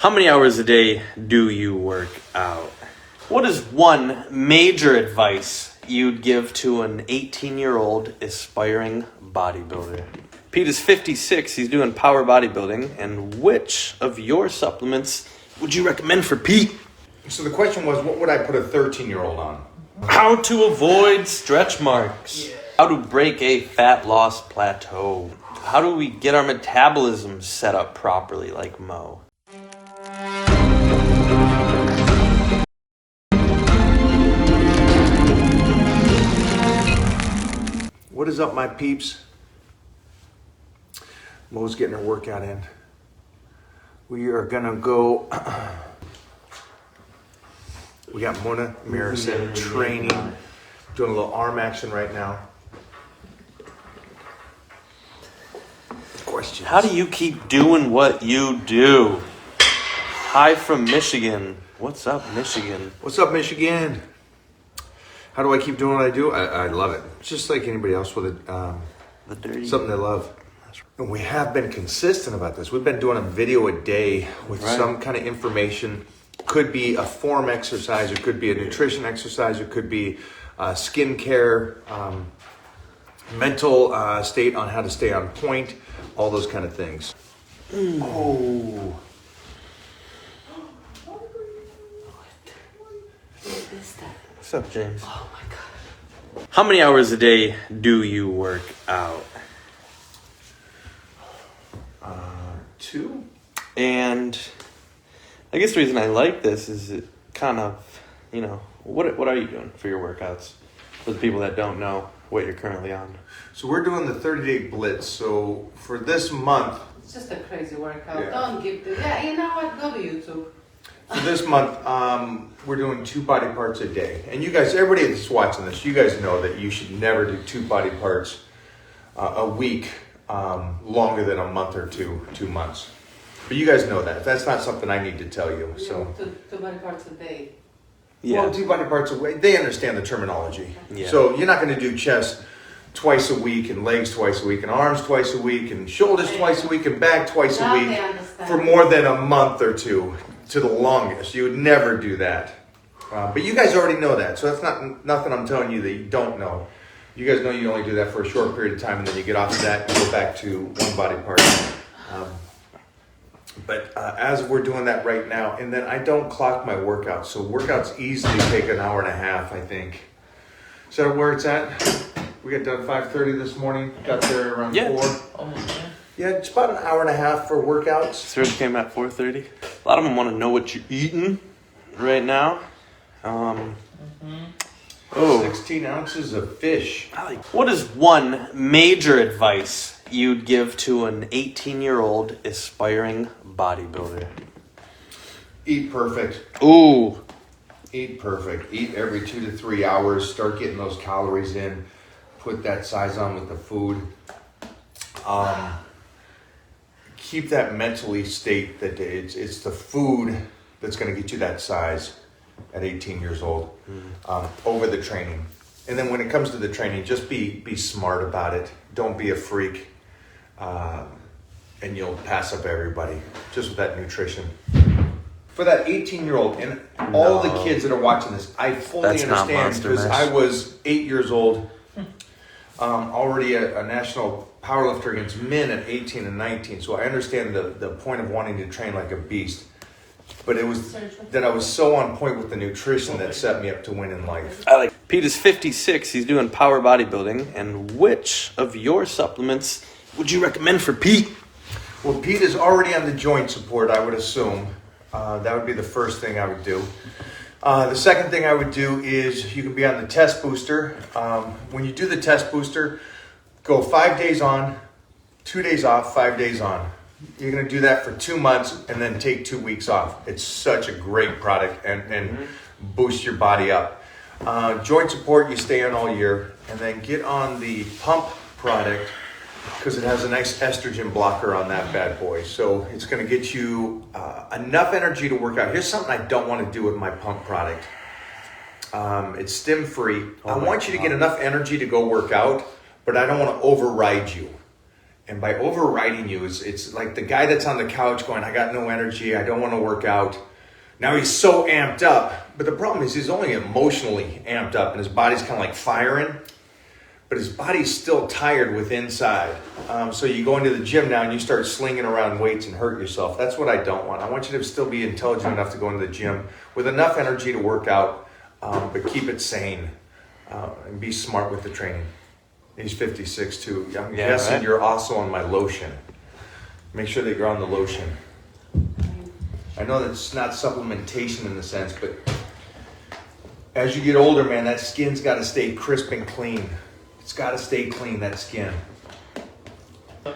How many hours a day do you work out? What is one major advice you'd give to an 18-year-old aspiring bodybuilder? Pete is 56, he's doing power bodybuilding, and which of your supplements would you recommend for Pete? So the question was, what would I put a 13-year-old on? How to avoid stretch marks. How to break a fat loss plateau. How do we get our metabolism set up properly like Mo? What is up, my peeps? Mo's getting her workout in. We are gonna go. We got Mona Marison training, doing a little arm action right now. Questions? How do you keep doing what you do? Hi from Michigan. What's up, Michigan? What's up, Michigan? How do I keep doing what I do? I love it. It's just like anybody else with something they love. And we have been consistent about this. We've been doing a video a day with some kind of information. Could be a form exercise, it could be a nutrition exercise, it could be skincare, mental state on how to stay on point, all those kind of things. Oh. What's up, James? Oh my God. How many hours a day do you work out? 2. And I guess the reason I like this is it kind of, what are you doing for your workouts? For the people that don't know what you're currently on. So we're doing the 30-day blitz. So for this month. It's just a crazy workout. Yeah. Don't give the, you know what, go to YouTube. For this month, we're doing 2 body parts a day. And you guys, everybody that's watching this, you guys know that you should never do 2 body parts a week longer than a month or 2 months. But you guys know that. That's not something I need to tell you. So two body parts a day. Yeah. Well, 2 body parts a week. They understand the terminology. Yeah. So you're not going to do chest twice a week and legs twice a week and arms twice a week and shoulders twice a week and back twice a week for more than a month or 2 to the longest. You would never do that. But you guys already know that. So that's nothing I'm telling you that you don't know. You guys know you only do that for a short period of time, and then you get off of that and go back to 1 body part. But as we're doing that right now, and then I don't clock my workouts. So workouts easily take an hour and a half, I think. Is that where it's at? We got done 5:30 this morning. Got there around 4. Almost. Yeah, it's about an hour and a half for workouts. Serge came at 4:30. A lot of them want to know what you're eating right now. 16 ounces of fish. What is one major advice you'd give to an 18-year-old aspiring bodybuilder? Eat perfect. Ooh. Eat perfect. Eat every 2 to 3 hours. Start getting those calories in. Put that size on with the food. Keep that mentally state that it's the food that's going to get you that size at 18 years old over the training. And then when it comes to the training, just be smart about it. Don't be a freak. And you'll pass up everybody just with that nutrition. For that 18-year-old and all the kids that are watching this, I fully understand because I was 8 years old, already a national powerlifter against men at 18 and 19. So I understand the point of wanting to train like a beast. But it was that I was so on point with the nutrition that set me up to win in life. Pete is 56. He's doing power bodybuilding. And which of your supplements would you recommend for Pete? Well, Pete is already on the joint support, I would assume. That would be the first thing I would do. The second thing I would do is you can be on the test booster. When you do the test booster, go 5 days on, 2 days off, 5 days on. You're going to do that for 2 months and then take 2 weeks off. It's such a great product and boosts your body up. Joint support, you stay on all year. And then get on the pump product because it has a nice estrogen blocker on that bad boy. So it's going to get you enough energy to work out. Here's something I don't want to do with my pump product. It's stim-free. I want you to get enough energy to go work out, but I don't want to override you. And by overriding you, it's like the guy that's on the couch going, I got no energy, I don't want to work out. Now he's so amped up. But the problem is he's only emotionally amped up and his body's kind of like firing. But his body's still tired with inside. So you go into the gym now and you start slinging around weights and hurt yourself. That's what I don't want. I want you to still be intelligent enough to go into the gym with enough energy to work out, but keep it sane and be smart with the training. He's 56 too. I'm guessing right? You're also on my lotion. Make sure that you're on the lotion. I know that's not supplementation in the sense, but as you get older, man, that skin's got to stay crisp and clean. It's got to stay clean, that skin.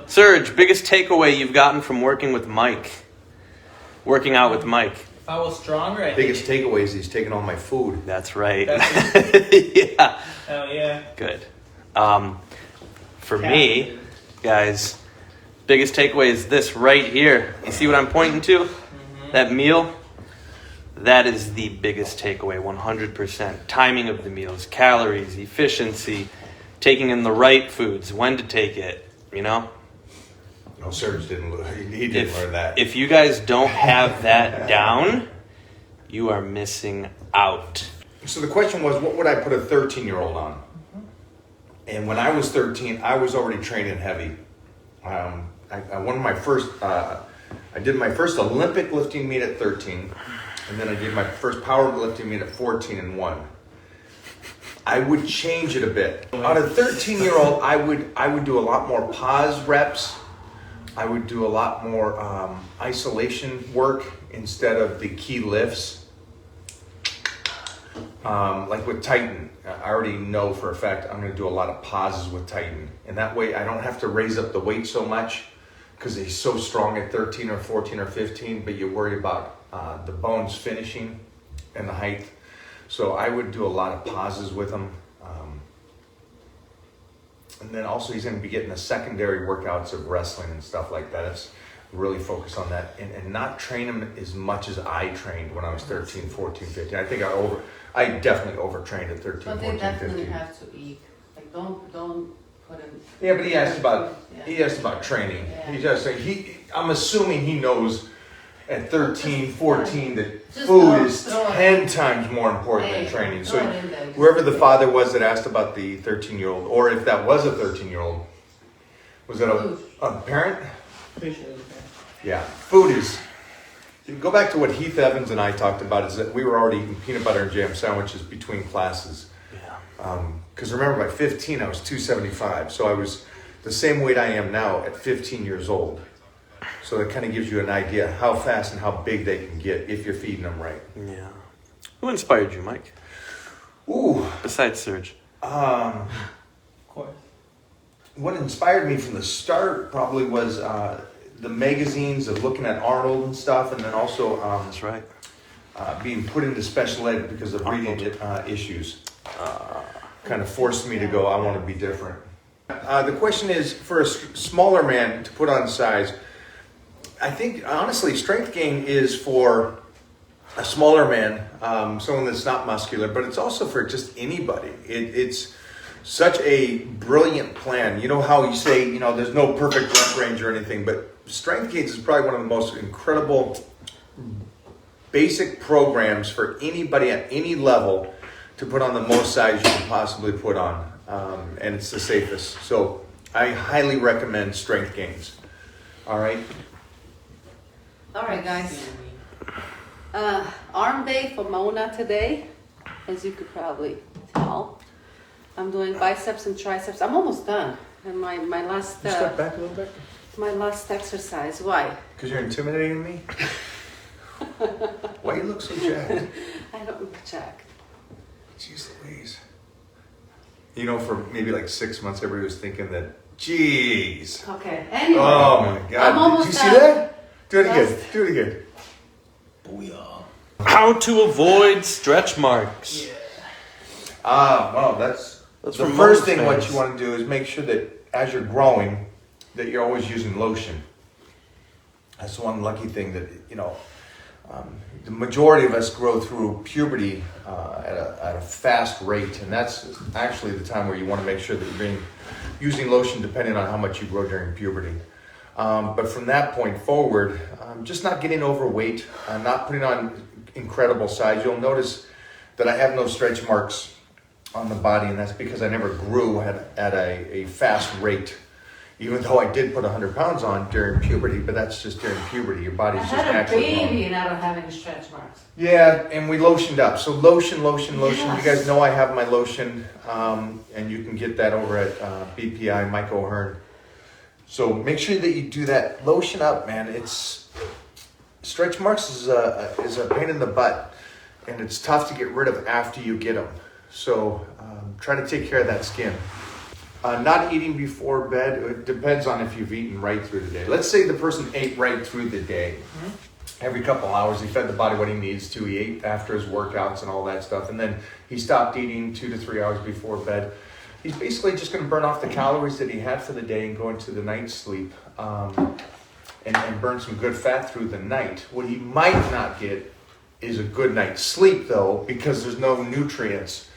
Serge, biggest takeaway you've gotten from working with Mike? Working out with Mike? If I was stronger, biggest takeaway is he's taking all my food. That's right. Yeah. Oh, yeah. Good. For me, guys, biggest takeaway is this right here. You see what I'm pointing to? Mm-hmm. That meal? That is the biggest takeaway, 100%. Timing of the meals, calories, efficiency, taking in the right foods, when to take it, you know? No, Serge didn't. He didn't learn that. If you guys don't have that down, you are missing out. So the question was, what would I put a 13-year-old on? And when I was 13, I was already training heavy. I won my first, I did my first Olympic lifting meet at 13. And then I did my first powerlifting meet at 14 and won. I would change it a bit. On a 13-year-old, I would do a lot more pause reps. I would do a lot more isolation work instead of the key lifts. Like with Titan, I already know for a fact I'm going to do a lot of pauses with Titan. And that way I don't have to raise up the weight so much because he's so strong at 13 or 14 or 15, but you worry about the bones finishing and the height. So I would do a lot of pauses with him. And then also he's going to be getting the secondary workouts of wrestling and stuff like that. It's really focus on that and not train him as much as I trained when I was 13, 14, 15. I think I definitely overtrained at 13, but 14, 15. they definitely have to eat. Like don't put him. Yeah, but he asked about training. Yeah. He just I'm assuming he knows at 13, 14 that just food is throw 10 times more important than training. So throw it in there. whoever the father was that asked about the 13-year-old, or if that was a 13-year-old, was that a parent? Yeah, food is. Go back to what Heath Evans and I talked about. Is that we were already eating peanut butter and jam sandwiches between classes. Yeah. Because remember, by 15 I was 275, so I was the same weight I am now at 15 years old. So that kind of gives you an idea how fast and how big they can get if you're feeding them right. Yeah. Who inspired you, Mike? Ooh. Besides Serge. Of course. What inspired me from the start probably was the magazines of looking at Arnold and stuff, and then also that's right. Being put into special ed because of reading issues. Kind of forced me to go, I want to be different. The question is, for a smaller man to put on size, I think, honestly, strength gain is for a smaller man, someone that's not muscular, but it's also for just anybody. It's such a brilliant plan. You know how you say, there's no perfect rep range or anything, but strength gains is probably one of the most incredible basic programs for anybody at any level to put on the most size you can possibly put on. And it's the safest. So I highly recommend strength gains. All right. All right, guys. Arm day for Mona today, as you could probably tell. I'm doing biceps and triceps. I'm almost done. And my last Step back a little bit. my last exercise. Why? Because you're intimidating me. Why you look so jacked? I don't look jacked. Jeez Louise. For maybe like 6 months, everybody was thinking that, jeez. Okay. Anyway. Oh my God. I'm almost Did you see done. that? Do it again. Do it again. Booyah. How to avoid stretch marks. Yeah. Well, that's the from first most thing. fans. What you want to do is make sure that as you're growing, that you're always using lotion. That's one lucky thing that, The majority of us grow through puberty at a fast rate, and that's actually the time where you want to make sure that you're using lotion depending on how much you grow during puberty. But from that point forward, just not getting overweight, not putting on incredible size. You'll notice that I have no stretch marks on the body, and that's because I never grew at a fast rate. Even though I did put 100 pounds on during puberty, but that's just during puberty. Your body's just naturally I had a baby growing. and I don't have any stretch marks. Yeah, and we lotioned up. So lotion. Yes. You guys know I have my lotion, and you can get that over at BPI, Michael HEARN. So make sure that you do that. Lotion up, man. Stretch marks is a pain in the butt, and it's tough to get rid of after you get them. So try to take care of that skin. Not eating before bed, it depends on if you've eaten right through the day. Let's say the person ate right through the day. Every couple hours, he fed the body what he needs to. He ate after his workouts and all that stuff. And then he stopped eating 2 to 3 hours before bed. He's basically just going to burn off the calories that he had for the day and go into the night sleep and burn some good fat through the night. What he might not get is a good night's sleep, though, because there's no nutrients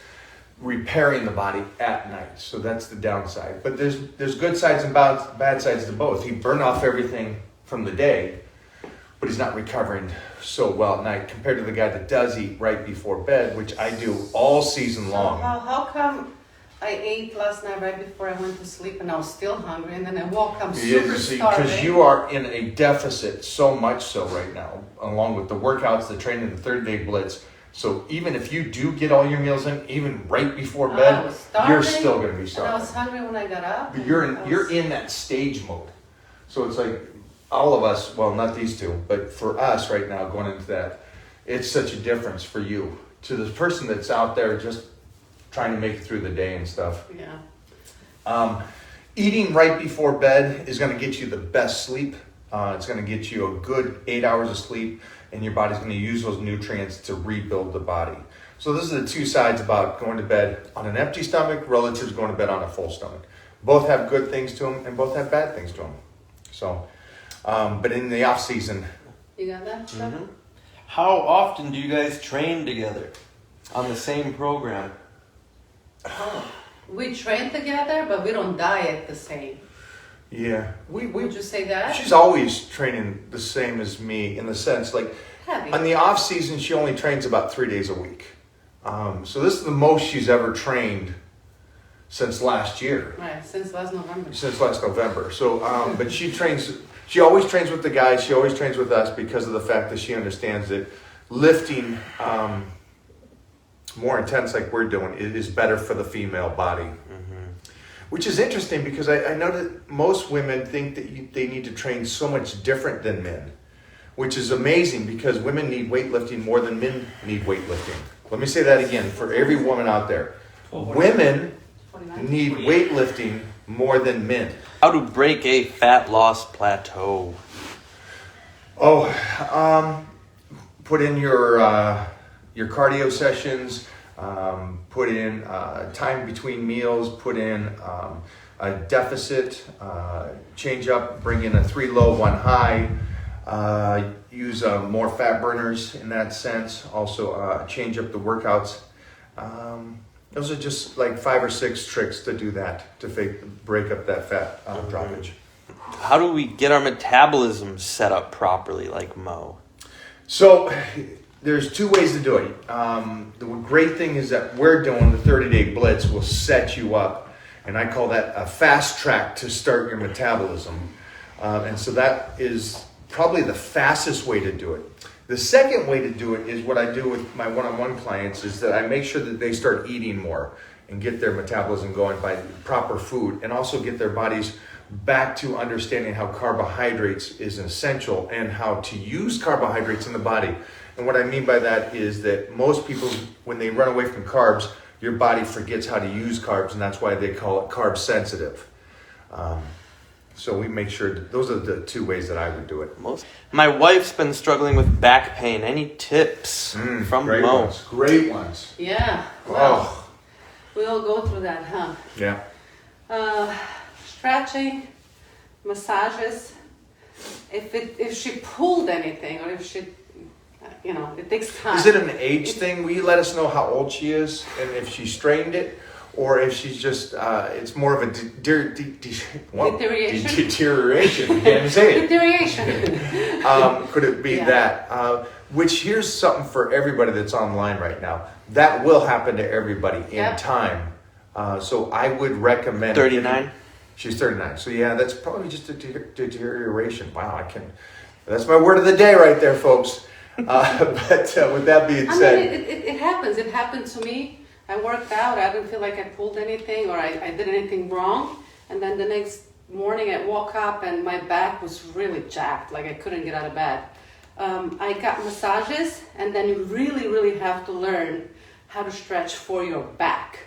repairing the body at night. So that's the downside. But there's good sides and bad sides to both. He burned off everything from the day, but he's not recovering so well at night compared to the guy that does eat right before bed, which I do all season long. So how come I ate last night right before I went to sleep and I was still hungry, and then I woke up super starving? Because you are in a deficit so much so right now, along with the workouts, the training, the 30-day blitz. So even if you do get all your meals in, even right before I bed, was starving, you're still going to be and starving. I was hungry when I got up. But you're in that stage mode. So it's like all of us, well, not these two, but for us right now going into that, it's such a difference for you. To the person that's out there just trying to make it through the day and stuff. Yeah. Eating right before bed is going to get you the best sleep. It's going to get you a good 8 hours of sleep, and your body's going to use those nutrients to rebuild the body. So this is the two sides about going to bed on an empty stomach relative to going to bed on a full stomach. Both have good things to them, and both have bad things to them. So, but in the off season, You got that? Mm-hmm. How often do you guys train together on the same program? Oh, we train together, but we don't diet the same. yeah, Would you say that? she's always training the same as me in the sense like Heavy. on the off season she only trains about 3 days a week. So this is the most she's ever trained since last year. Right, since last November. Since last November. So, but she always trains with the guys, she always trains with us because of the fact that she understands that lifting more intense like we're doing is better for the female body. Which is interesting because I know that most women think that they need to train so much different than men, which is amazing because women need weightlifting more than men need weightlifting. Let me say that again for every woman out there. Women 49. need weightlifting more than men. How to break a fat loss plateau? Put in your cardio sessions. Put in time between meals. Put in a deficit. Change up. Bring in a 3 low, 1 high. Use more fat burners in that sense. Also change up the workouts. Those are just like 5 or 6 tricks to do that, to break up that fat droppage. How do we get our metabolism set up properly like Mo? So there's 2 ways to do it. The great thing is that we're doing the 30-day blitz will set you up, and I call that a fast track to start your metabolism. And so that is probably the fastest way to do it. The second way to do it is what I do with my one-on-one clients is that I make sure that they start eating more and get their metabolism going by proper food, and also get their bodies back to understanding how carbohydrates is essential and how to use carbohydrates in the body. And what I mean by that is that most people, when they run away from carbs, your body forgets how to use carbs, and that's why they call it carb sensitive. So we make sure those are the 2 ways that I would do it. My wife's been struggling with back pain. Any tips from Great Mo? ones. Great ones. Yeah. Well, Oh, we all go through that, huh? yeah. Stretching, massages. If she pulled anything, or if she You know, it takes time. Is it an age thing? Will you let us know how old she is and if she strained it, or if she's just it's more of a Deterioration? deterioration. You can't even say it. Deterioration. Could it be Yeah. that? Which here's something for everybody that's online right now. That will happen to everybody in Yep. time. So I would recommend 39. She's 39. So yeah, that's probably just a deterioration. Wow, that's my word of the day right there, folks. But with that being I said, mean, it happens. It happened to me. I worked out. I didn't feel like I pulled anything or I did anything wrong. And then the next morning I woke up and my back was really jacked. Like I couldn't get out of bed. I got massages, and then you really, really have to learn how to stretch for your back.